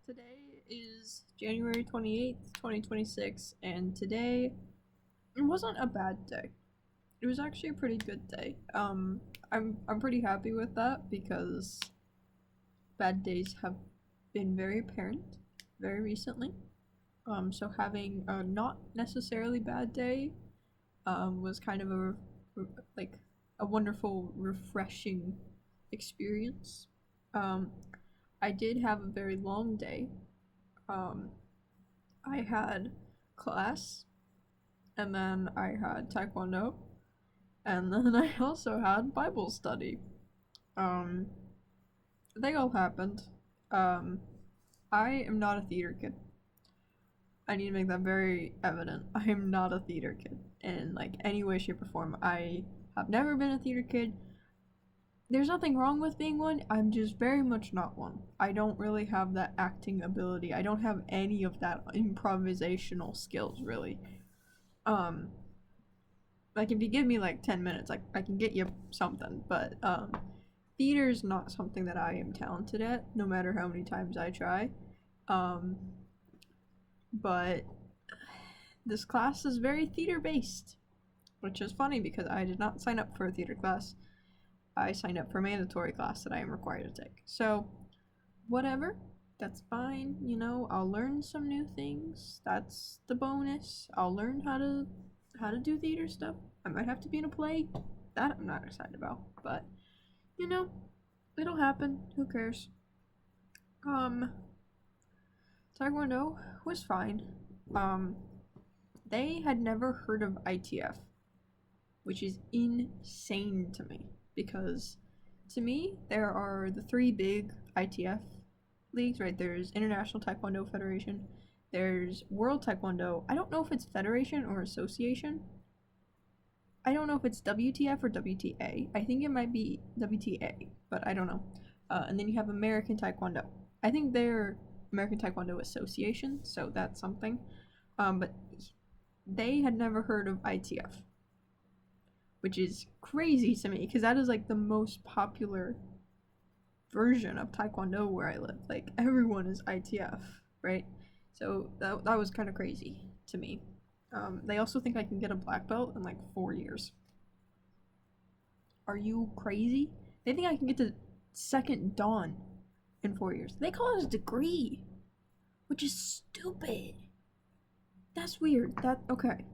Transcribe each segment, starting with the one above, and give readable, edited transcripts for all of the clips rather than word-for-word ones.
Today is January 28th, 2026, and today it wasn't a bad day. It was actually a pretty good day. I'm pretty happy with that because bad days have been very apparent very recently. So having a not necessarily bad day was kind of like a wonderful, refreshing experience. Um, I did have a very long day. Um, I had class, and then I had taekwondo, and then I also had Bible study. Um, they all happened. Um, I am not a theater kid. I need to make that very evident. I am not a theater kid in like any way, shape, or form. I have never been a theater kid. There's nothing wrong with being one. I'm just very much not one. I don't really have that acting ability. I don't have any of that improvisational skills really. Um, like if you give me like 10 minutes, like I can get you something, but theater's not something that I am talented at, no matter how many times I try. Um, but this class is very theater based, which is funny because I did not sign up for a theater class. I signed up for a mandatory class that I am required to take. So, whatever, that's fine. You know, I'll learn some new things. That's the bonus. I'll learn how to do theater stuff. I might have to be in a play. That I'm not excited about, but you know, it'll happen. Who cares? Um, Taekwondo was fine. Um, they had never heard of ITF, which is insane to me because to me there are the three big ITF leagues, right? There's International Taekwondo Federation, there's World Taekwondo. I don't know if it's federation or association. I don't know if it's WTF or WTA. I think it might be WTA, but I don't know. And then you have American Taekwondo. I think they're American Taekwondo Association, so that's something. But they had never heard of ITF, which is crazy to me because that is like the most popular version of Taekwondo where I live. Like everyone is ITF, right? So that was kind of crazy to me. They also think I can get a black belt in like 4 years. Are you crazy? They think I can get to second dawn in 4 years. They call it a degree, which is stupid. That's weird. That okay.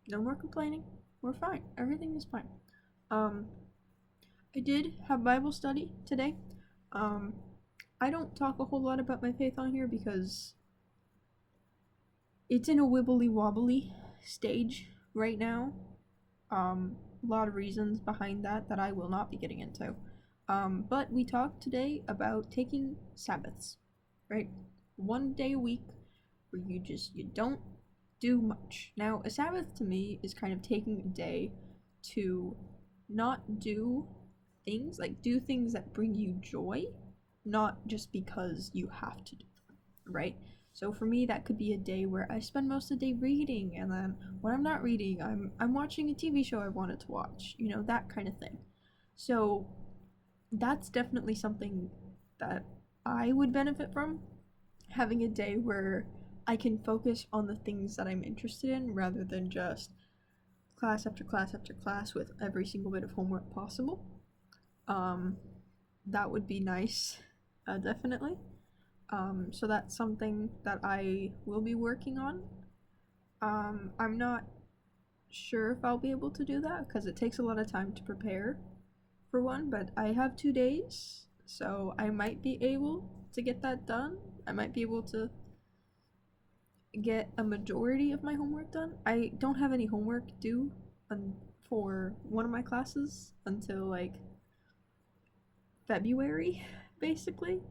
No more complaining. We're fine. Everything is fine. Um, I did have Bible study today. Um, I don't talk a whole lot about my faith on here because it's in a wibbly wobbly stage right now. A lot of reasons behind that I will not be getting into. But we talked today about taking Sabbaths, right? 1 day a week where you don't do much. Now, a Sabbath to me is kind of taking a day to not do things, like do things that bring you joy, not just because you have to do them, right? So for me, that could be a day where I spend most of the day reading, and then when I'm not reading, I'm watching a TV show I wanted to watch, you know, that kind of thing. So that's definitely something that I would benefit from, having a day where I can focus on the things that I'm interested in rather than just class after class after class with every single bit of homework possible. Um, that would be nice, definitely. So that's something that I will be working on. I'm not sure if I'll be able to do that because it takes a lot of time to prepare for one, but I have 2 days, so I might be able to get that done. I might be able to get a majority of my homework done. I don't have any homework due for one of my classes until like February, basically.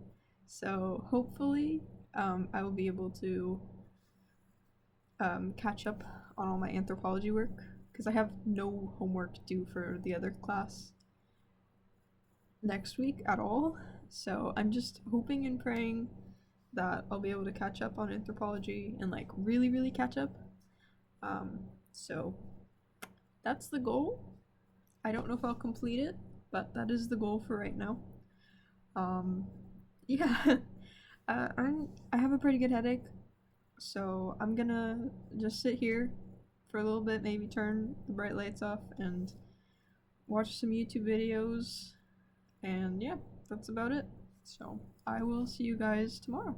So hopefully, I will be able to catch up on all my anthropology work because I have no homework due for the other class next week at all. So I'm just hoping and praying that I'll be able to catch up on anthropology and like really, really catch up. So that's the goal. I don't know if I'll complete it, but that is the goal for right now. Yeah. I have a pretty good headache, so I'm gonna just sit here for a little bit, maybe turn the bright lights off and watch some YouTube videos, and yeah, that's about it. So I will see you guys tomorrow.